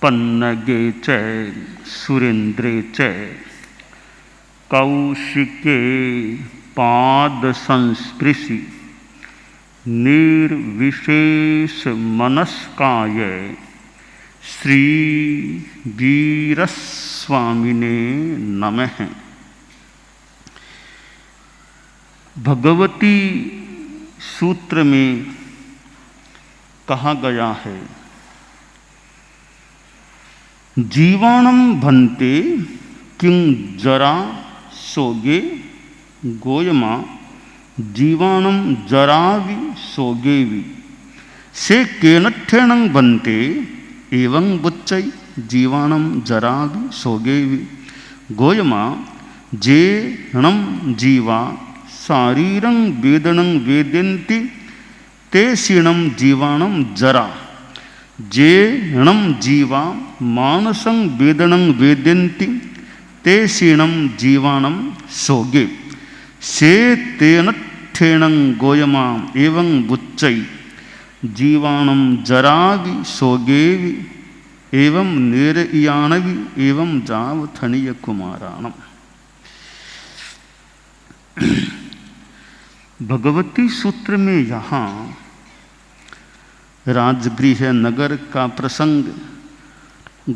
पन्नगे च सुरेन्द्रे च कौशिके पाद संस्पृशि निर्विशेष मनस्काय श्री वीरस्वामिने नमः। भगवती सूत्र में कहा गया है, जीवाणम भन्ते किं जरा सोगे गोयमा जीवाणम जरावि सोगेवि से केनठेनं भन्ते एवं बुच्चै जीवाणम जरावि सोगेवि गोयमा जेणं जीवा शारीरं वेदनं वेदन्ति ते क्षीणं जीवाणं जरा जेणं जीवा मानसं वेदनं वेदन्ति ते क्षीणं जीवाणं सोगे से तेन ठेणं गोयमा एवं बुच्चै जीवाणं जरावि सोगेवि एवं निर्याणवि एवं जावथनीय कुमाराणम। भगवती सूत्र में यहाँ राजगृह नगर का प्रसंग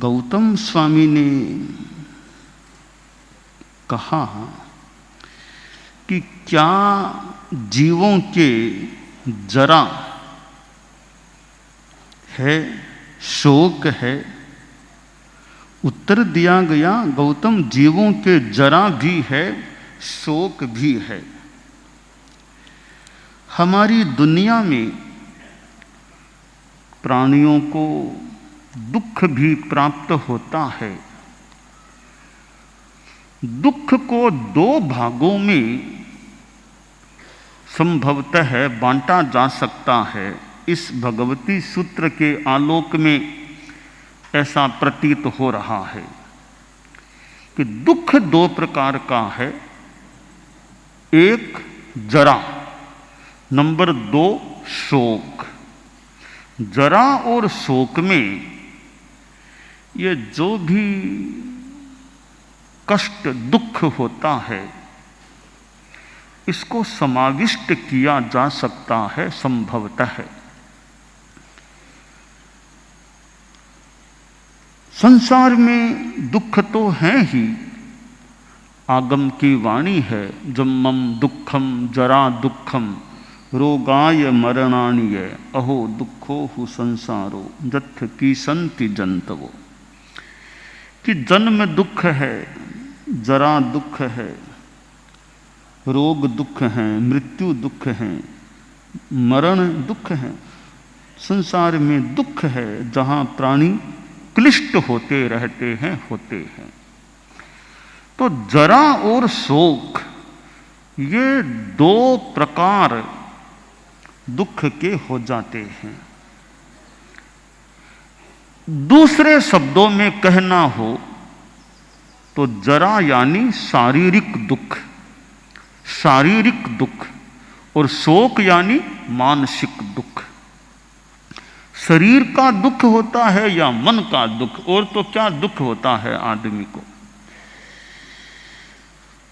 गौतम स्वामी ने कहा कि क्या जीवों के जरा है, शोक है? उत्तर दिया गया, गौतम जीवों के जरा भी है, शोक भी है। हमारी दुनिया में प्राणियों को दुख भी प्राप्त होता है। दुख को दो भागों में संभवतः बांटा जा सकता है। इस भगवती सूत्र के आलोक में ऐसा प्रतीत हो रहा है कि दुख दो प्रकार का है। एक जरा, नंबर 2 शोक। जरा और शोक में ये जो भी कष्ट दुख होता है इसको समाविष्ट किया जा सकता है संभवतः। संसार में दुख तो है ही, आगम की वाणी है, जन्मम दुखम जरा दुखम रोगाय मरणानिय अहो दुखो हु संसारो जथ की संति जंतवो। कि जन्म दुख है, जरा दुख है, रोग दुख है, मृत्यु दुख है, मरण दुख है। संसार में दुख है जहाँ प्राणी क्लिष्ट होते रहते हैं। तो जरा और शोक ये दो प्रकार दुख के हो जाते हैं। दूसरे शब्दों में कहना हो तो जरा यानी शारीरिक दुख और शोक यानी मानसिक दुख। शरीर का दुख होता है या मन का दुख, और तो क्या दुख होता है आदमी को।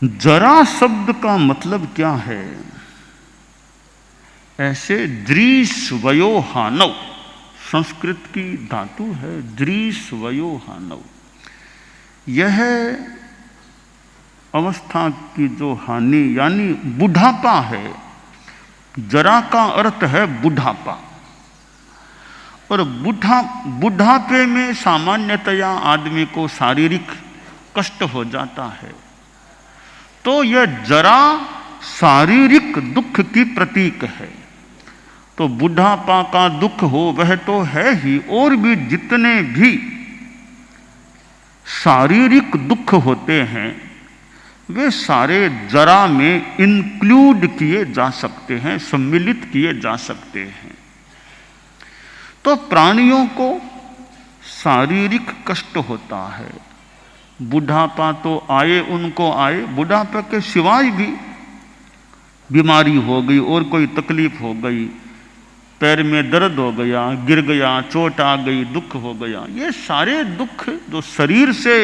जरा शब्द का मतलब क्या है? ऐसे दृश्वयोहानव, संस्कृत की धातु है दृश्वयोहानव। यह अवस्था की जो हानि यानी बुढ़ापा है। जरा का अर्थ है बुढ़ापा, और बुढ़ापे में सामान्यतया आदमी को शारीरिक कष्ट हो जाता है। तो यह जरा शारीरिक दुख की प्रतीक है। तो बुढ़ापा का दुख हो वह तो है ही, और भी जितने भी शारीरिक दुख होते हैं वे सारे जरा में इंक्लूड किए जा सकते हैं, सम्मिलित किए जा सकते हैं। तो प्राणियों को शारीरिक कष्ट होता है। बुढ़ापा तो आए उनको आए, बुढ़ापा के सिवाय भी बीमारी हो गई और कोई तकलीफ हो गई, पैर में दर्द हो गया, गिर गया, चोट आ गई, दुख हो गया, ये सारे दुख जो शरीर से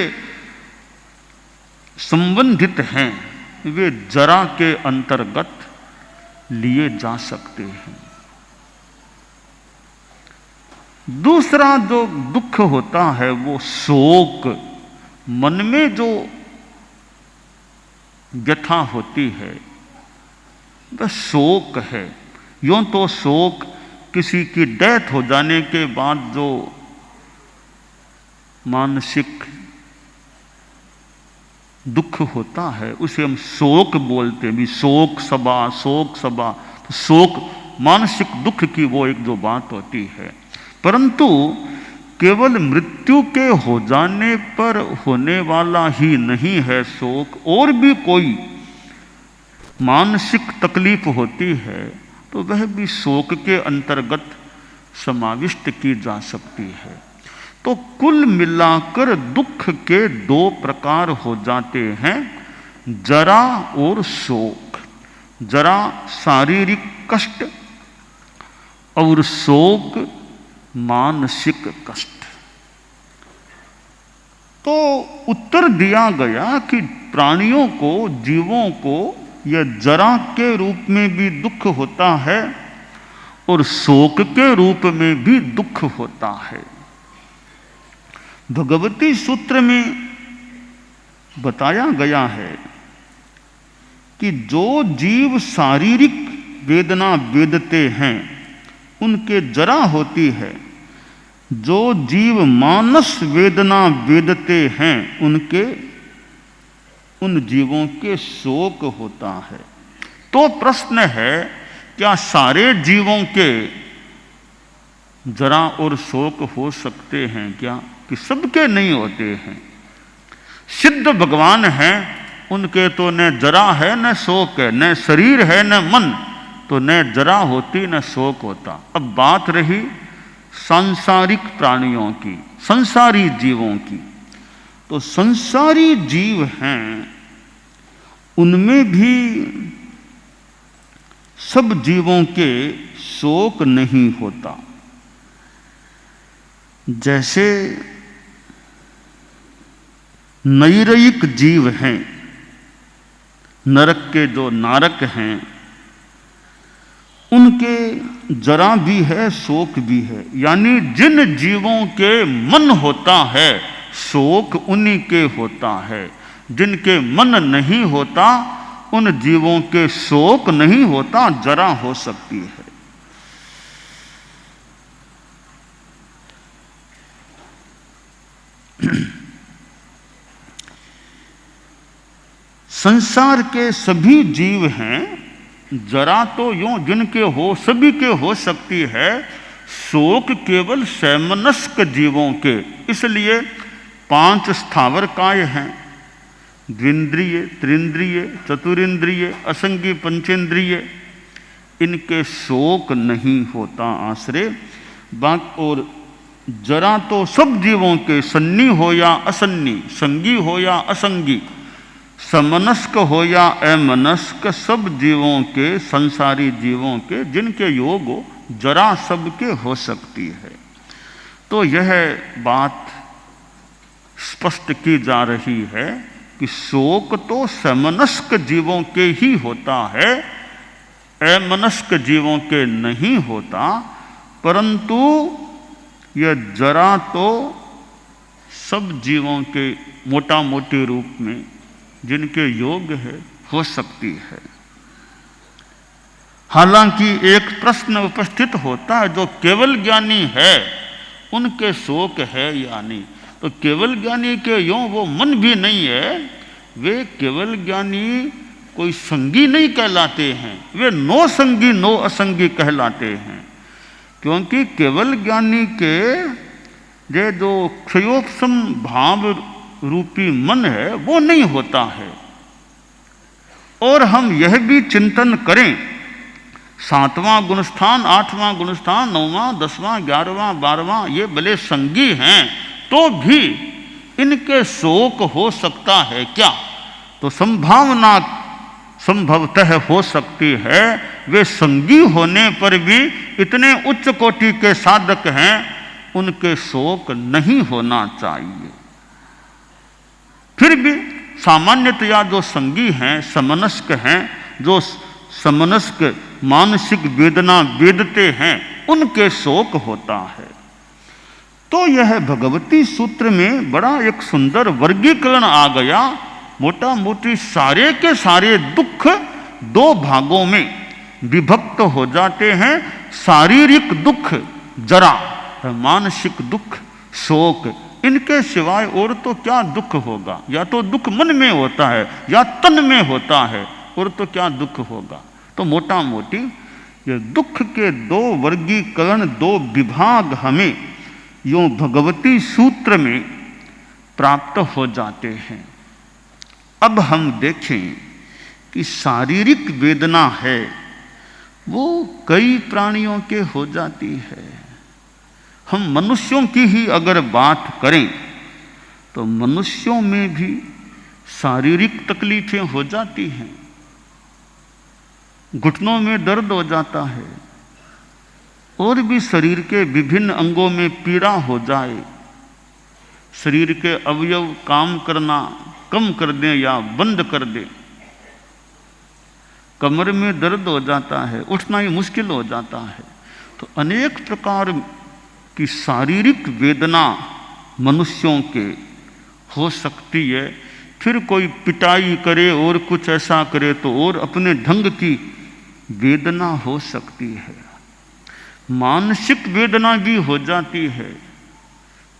संबंधित हैं वे जरा के अंतर्गत लिए जा सकते हैं। दूसरा जो दुख होता है वो शोक, मन में जो व्यथा होती है वह शोक है। यूं तो शोक किसी की डेथ हो जाने के बाद जो मानसिक दुख होता है उसे हम शोक बोलते हैं। भी शोक सभा, तो शोक मानसिक दुख की वो एक जो बात होती है। परंतु केवल मृत्यु के हो जाने पर होने वाला ही नहीं है शोक, और भी कोई मानसिक तकलीफ होती है तो वह भी शोक के अंतर्गत समाविष्ट की जा सकती है। तो कुल मिलाकर दुख के दो प्रकार हो जाते हैं, जरा और शोक। जरा शारीरिक कष्ट और शोक मानसिक कष्ट। तो उत्तर दिया गया कि प्राणियों को, जीवों को यह जरा के रूप में भी दुख होता है और शोक के रूप में भी दुख होता है। भगवती सूत्र में बताया गया है कि जो जीव शारीरिक वेदना वेदते हैं उनके जरा होती है, जो जीव मानस वेदना वेदते हैं उन जीवों के शोक होता है। तो प्रश्न है, क्या सारे जीवों के जरा और शोक हो सकते हैं क्या, कि सबके नहीं होते हैं? सिद्ध भगवान हैं, उनके तो न जरा है न शोक है, न शरीर है न मन, तो न जरा होती न शोक होता। अब बात रही सांसारिक प्राणियों की, संसारी जीवों की। तो संसारी जीव हैं, उनमें भी सब जीवों के शोक नहीं होता। जैसे नैरयिक जीव हैं, नरक के जो नारक हैं, उनके जरा भी है शोक भी है। यानी जिन जीवों के मन होता है शोक उन्हीं के होता है, जिनके मन नहीं होता उन जीवों के शोक नहीं होता, जरा हो सकती है। संसार के सभी जीव हैं, जरा तो यूं जिनके हो सभी के हो सकती है, शोक केवल सैमनस्क जीवों के। इसलिए 5 स्थावर काय हैं, द्विंद्रिय, त्रिंद्रिय, चतुरिंद्रिय, असंगी, पंचेंद्रिय, इनके शोक नहीं होता आश्रय। और जरा तो सब जीवों के, सन्नी हो या असन्नी, संगी हो या असंगी, समनस्क हो या अमनस्क, सब जीवों के, संसारी जीवों के जिनके योग हो, जरा सबके हो सकती है। तो यह बात स्पष्ट की जा रही है कि शोक तो समनस्क जीवों के ही होता है, अमनस्क जीवों के नहीं होता। परंतु यह जरा तो सब जीवों के मोटा मोटे रूप में जिनके योग है हो सकती है। हालांकि एक प्रश्न उपस्थित होता है, जो केवल ज्ञानी है उनके शोक है या नहीं? तो केवल ज्ञानी के यों वो मन भी नहीं है, वे केवल ज्ञानी कोई संगी नहीं कहलाते हैं, वे नो संगी नो असंगी कहलाते हैं। क्योंकि केवल ज्ञानी के ये जो क्षयोपम भाव रूपी मन है वो नहीं होता है। और हम यह भी चिंतन करें, 7वां गुणस्थान, 8वां गुणस्थान, 9वां, 10वां, 11वां, 12वां ये भले संगी हैं, तो भी इनके शोक हो सकता है क्या? तो संभावना संभवतः हो सकती है, वे संगी होने पर भी इतने उच्च कोटि के साधक हैं, उनके शोक नहीं होना चाहिए। फिर भी सामान्यतया जो संगी हैं, समनस्क हैं, जो समनस्क मानसिक वेदना वेदते हैं, उनके शोक होता है। तो यह भगवती सूत्र में बड़ा एक सुंदर वर्गीकरण आ गया। मोटा मोटी सारे के सारे दुख दो भागों में विभक्त हो जाते हैं। शारीरिक दुख जरा, मानसिक दुख शोक, इनके सिवाय और तो क्या दुख होगा। या तो दुख मन में होता है या तन में होता है, और तो क्या दुख होगा। तो मोटा मोटी ये दुख के दो वर्गीकरण, दो विभाग हमें यूं भगवती सूत्र में प्राप्त हो जाते हैं। अब हम देखें कि शारीरिक वेदना है वो कई प्राणियों के हो जाती है। हम मनुष्यों की ही अगर बात करें तो मनुष्यों में भी शारीरिक तकलीफें हो जाती हैं। घुटनों में दर्द हो जाता है, और भी शरीर के विभिन्न अंगों में पीड़ा हो जाए, शरीर के अवयव काम करना कम कर दें या बंद कर दें, कमर में दर्द हो जाता है, उठना ही मुश्किल हो जाता है। तो अनेक प्रकार की शारीरिक वेदना मनुष्यों के हो सकती है। फिर कोई पिटाई करे और कुछ ऐसा करे तो और अपने ढंग की वेदना हो सकती है। मानसिक वेदना भी हो जाती है।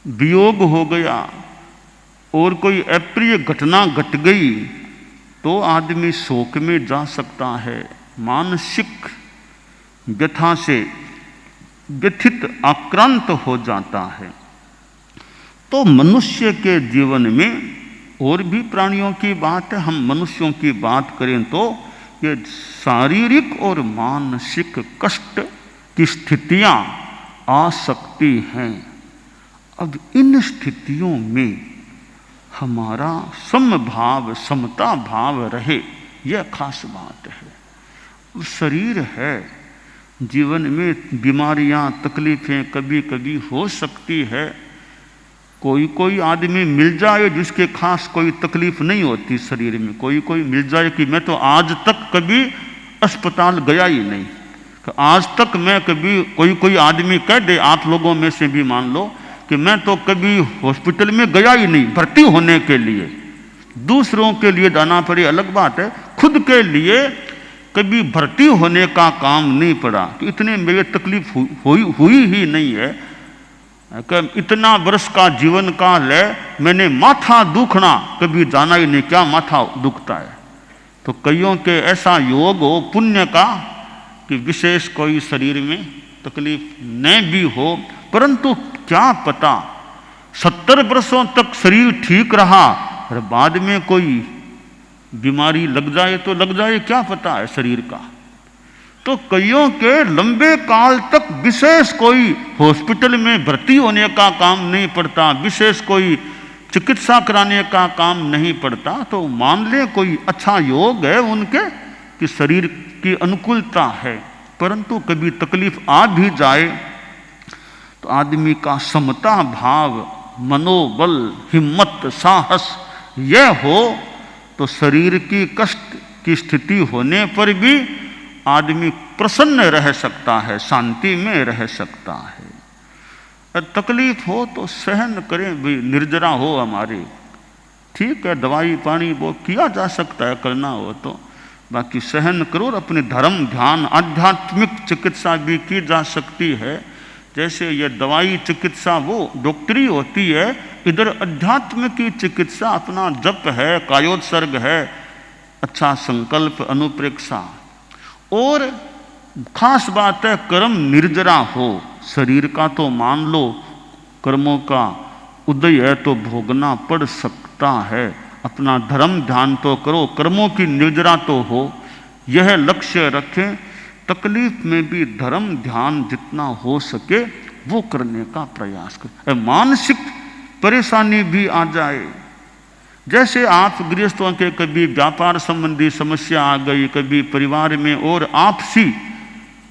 वियोग हो गया और कोई अप्रिय घटना घट गई तो आदमी शोक में जा सकता है, मानसिक व्यथा से व्यथित आक्रांत हो जाता है। तो मनुष्य के जीवन में, और भी प्राणियों की बात है, हम मनुष्यों की बात करें तो ये शारीरिक और मानसिक कष्ट की स्थितियां आ सकती हैं। अब इन स्थितियों में हमारा समभाव, समता भाव रहे, यह खास बात है। शरीर है, जीवन में बीमारियां तकलीफें कभी कभी हो सकती है। कोई कोई आदमी मिल जाए जिसके खास कोई तकलीफ नहीं होती शरीर में, कोई कोई मिल जाए कि मैं तो आज तक कभी अस्पताल गया ही नहीं, आज तक मैं कभी, कोई आदमी कह दे, आप लोगों में से भी मान लो कि मैं तो कभी हॉस्पिटल में गया ही नहीं भर्ती होने के लिए। दूसरों के लिए जाना पड़े अलग बात है, खुद के लिए कभी भर्ती होने का काम नहीं पड़ा कि इतने मेरे तकलीफ हुई ही नहीं है। कि इतना वर्ष का जीवन काल है, मैंने माथा दुखना कभी जाना ही नहीं, क्या माथा दुखता है। तो कईयों के ऐसा योग हो पुण्य का कि विशेष कोई शरीर में तकलीफ न भी हो, परंतु क्या पता 70 वर्षों तक शरीर ठीक रहा और बाद में कोई बीमारी लग जाए तो लग जाए, क्या पता है शरीर का। तो कईयों के लंबे काल तक विशेष कोई हॉस्पिटल में भर्ती होने का काम नहीं पड़ता, विशेष कोई चिकित्सा कराने का काम नहीं पड़ता। तो मान ले कोई अच्छा योग है उनके कि शरीर की अनुकूलता है, परंतु कभी तकलीफ आ भी जाए तो आदमी का समता भाव, मनोबल, हिम्मत, साहस यह हो तो शरीर की कष्ट की स्थिति होने पर भी आदमी प्रसन्न रह सकता है, शांति में रह सकता है। तकलीफ हो तो सहन करें, भी निर्जरा हो हमारी, ठीक है, दवाई पानी वो किया जा सकता है, करना हो तो, बाकी सहन करो और अपने धर्म ध्यान आध्यात्मिक चिकित्सा भी की जा सकती है। जैसे ये दवाई चिकित्सा वो डॉक्टरी होती है, इधर अध्यात्म की चिकित्सा अपना जप है, कायोत्सर्ग है, अच्छा संकल्प, अनुप्रेक्षा। और खास बात है कर्म निर्जरा हो, शरीर का तो मान लो कर्मों का उदय है तो भोगना पड़ सकता है, अपना धर्म ध्यान तो करो, कर्मों की निर्जरा तो हो, यह लक्ष्य रखें। तकलीफ में भी धर्म ध्यान जितना हो सके वो करने का प्रयास करें। मानसिक परेशानी भी आ जाए, जैसे आप गृहस्थों के कभी व्यापार संबंधी समस्या आ गई, कभी परिवार में और आपसी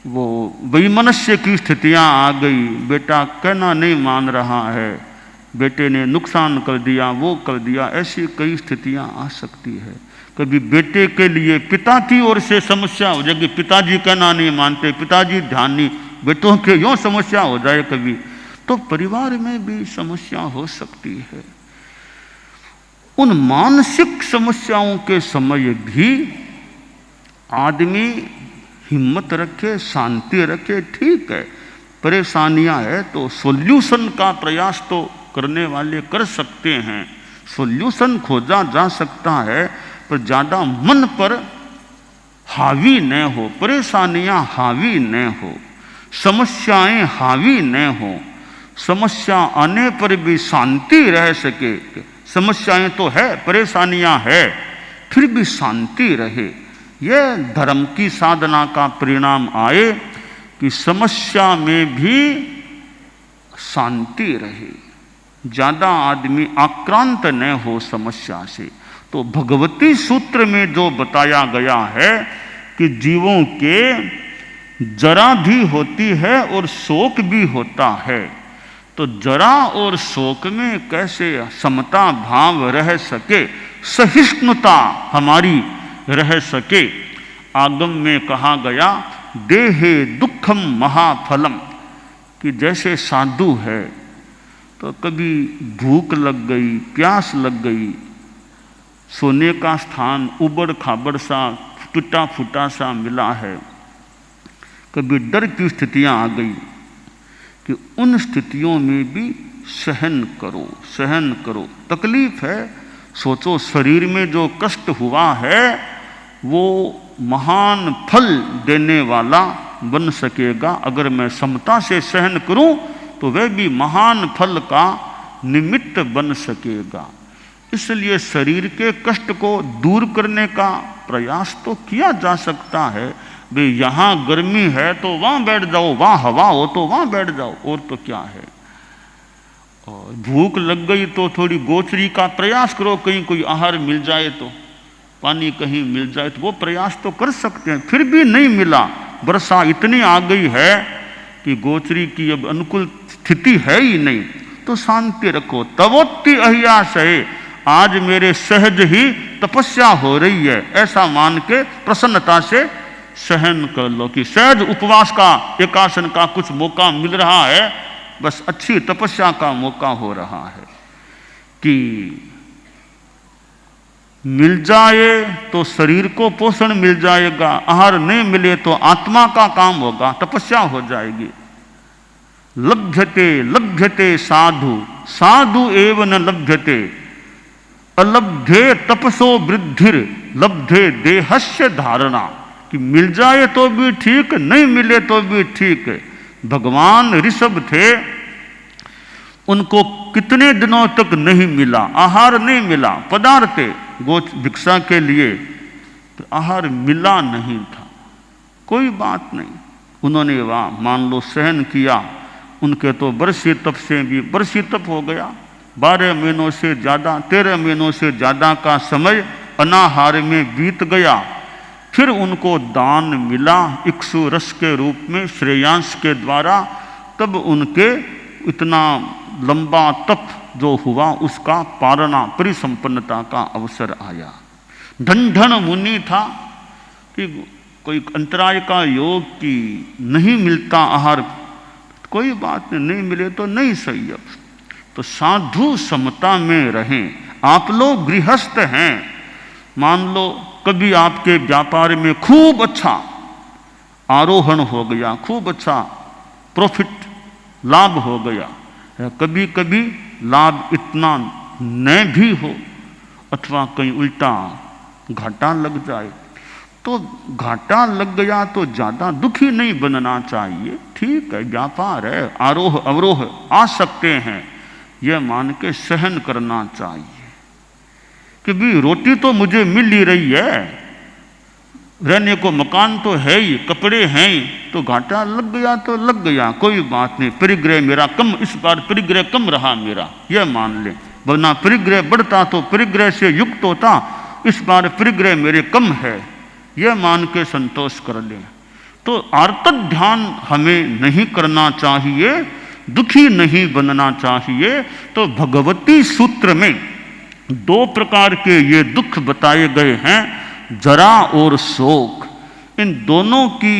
वो वैमनस्य की स्थितियां आ गई, बेटा कहना नहीं मान रहा है, बेटे ने नुकसान कर दिया, वो कर दिया, ऐसी कई स्थितियां आ सकती है। कभी बेटे के लिए पिता की ओर से समस्या हो जाएगी, पिताजी कहना नहीं मानते, पिताजी ध्यान नहीं, बेटों के यूं समस्या हो जाए कभी, तो परिवार में भी समस्या हो सकती है। उन मानसिक समस्याओं के समय भी आदमी हिम्मत रखे, शांति रखे। ठीक है, परेशानियां है तो सॉल्यूशन का प्रयास तो करने वाले कर सकते हैं, सॉल्यूशन खोजा जा सकता है, पर ज़्यादा मन पर हावी न हो, परेशानियां हावी न हो, समस्याएं हावी न हो, समस्या आने पर भी शांति रह सके। समस्याएं तो है, परेशानियां है, फिर भी शांति रहे, यह धर्म की साधना का परिणाम आए कि समस्या में भी शांति रहे, ज़्यादा आदमी आक्रांत न हो समस्या से। तो भगवती सूत्र में जो बताया गया है कि जीवों के जरा भी होती है और शोक भी होता है, तो जरा और शोक में कैसे समता भाव रह सके, सहिष्णुता हमारी रह सके। आगम में कहा गया देहे दुखम महाफलम, कि जैसे साधु है तो कभी भूख लग गई, प्यास लग गई, सोने का स्थान उबड़ खाबड़ सा टूटा फूटा सा मिला है, कभी डर की स्थितियां आ गई, कि उन स्थितियों में भी सहन करो, सहन करो। तकलीफ है, सोचो शरीर में जो कष्ट हुआ है वो महान फल देने वाला बन सकेगा। अगर मैं समता से सहन करूं तो वह भी महान फल का निमित्त बन सकेगा। इसलिए शरीर के कष्ट को दूर करने का प्रयास तो किया जा सकता है। भाई यहाँ गर्मी है तो वहाँ बैठ जाओ, वहाँ हवा हो तो वहाँ बैठ जाओ, और तो क्या है। और भूख लग गई तो थोड़ी गोचरी का प्रयास करो, कहीं कोई आहार मिल जाए तो, पानी कहीं मिल जाए तो वो प्रयास तो कर सकते हैं। फिर भी नहीं मिला, वर्षा इतनी आ गई है कि गोचरी की अब अनुकूल स्थिति है ही नहीं, तो शांति रखो। तवोत्ति अहियाशय, आज मेरे सहज ही तपस्या हो रही है, ऐसा मान के प्रसन्नता से सहन कर लो कि सहज उपवास का, एकासन का कुछ मौका मिल रहा है, बस अच्छी तपस्या का मौका हो रहा है। कि मिल जाए तो शरीर को पोषण मिल जाएगा, आहार नहीं मिले तो आत्मा का काम होगा, तपस्या हो जाएगी। लभ्यते लभ्यते साधु, साधु एव न लभ्यते, अलब्धे तपसो वृद्धिर लब्धे देहस्य धारणा, कि मिल जाए तो भी ठीक, नहीं मिले तो भी ठीक। भगवान ऋषभ थे, उनको कितने दिनों तक नहीं मिला, आहार नहीं मिला, पदार्थ गोच भिक्षा के लिए, तो आहार मिला नहीं था, कोई बात नहीं, उन्होंने वहाँ मान लो सहन किया। उनके तो बरसी तप से भी बरसी तप हो गया, 12 महीनों से ज़्यादा, 13 महीनों से ज़्यादा का समय अनाहार में बीत गया। फिर उनको दान मिला इक्षु रस के रूप में श्रेयांश के द्वारा, तब उनके इतना लंबा तप जो हुआ उसका पारणा परिसंपन्नता का अवसर आया। ढंढन मुनि था कि कोई अंतराय का योग की नहीं मिलता आहार, कोई बात नहीं मिले तो नहीं सही। अब तो साधु समता में रहें। आप लोग गृहस्थ हैं, मान लो कभी आपके व्यापार में खूब अच्छा आरोहण हो गया, खूब अच्छा प्रॉफिट लाभ हो गया, कभी कभी लाभ इतना न भी हो, अथवा कहीं उल्टा घाटा लग जाए, तो घाटा लग गया तो ज़्यादा दुखी नहीं बनना चाहिए। ठीक है, व्यापार है, आरोह अवरोह आ सकते हैं, यह मान के सहन करना चाहिए कि भी रोटी तो मुझे मिल ही रही है, रहने को मकान तो है ही, कपड़े हैं ही, तो घाटा लग गया तो लग गया, कोई बात नहीं, परिग्रह मेरा कम, इस बार परिग्रह कम रहा मेरा, यह मान ले, वरना परिग्रह बढ़ता तो परिग्रह से युक्त होता, इस बार परिग्रह मेरे कम है, यह मान के संतोष कर ले। तो आर्तक ध्यान हमें नहीं करना चाहिए, दुखी नहीं बनना चाहिए। तो भगवती सूत्र में 2 प्रकार के ये दुख बताए गए हैं, जरा और शोक। इन दोनों की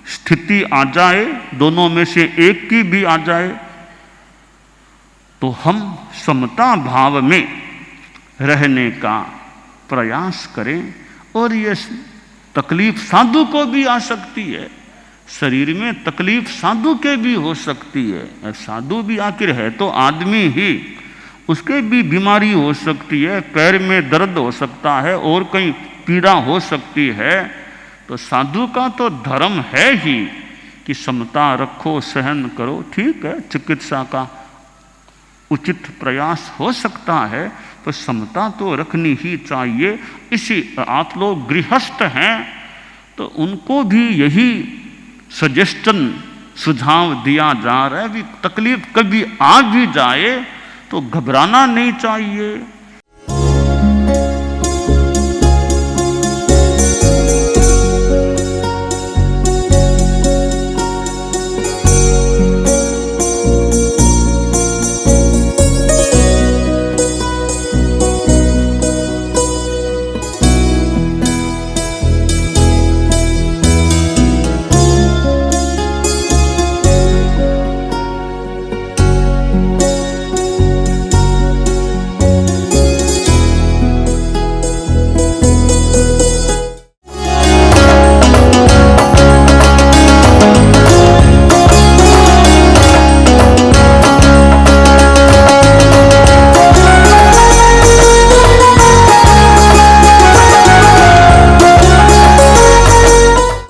स्थिति आ जाए, दोनों में से एक की भी आ जाए, तो हम समता भाव में रहने का प्रयास करें। और ये तकलीफ साधु को भी आ सकती है, शरीर में तकलीफ साधु के भी हो सकती है। साधु भी आखिर है तो आदमी ही, उसके भी बीमारी हो सकती है, पैर में दर्द हो सकता है और कहीं पीड़ा हो सकती है। तो साधु का तो धर्म है ही कि समता रखो, सहन करो। ठीक है, चिकित्सा का उचित प्रयास हो सकता है, तो समता तो रखनी ही चाहिए। इसी आप लोग गृहस्थ हैं तो उनको भी यही सजेशन, सुझाव दिया जा रहा है कि तकलीफ कभी आ भी जाए तो घबराना नहीं चाहिए,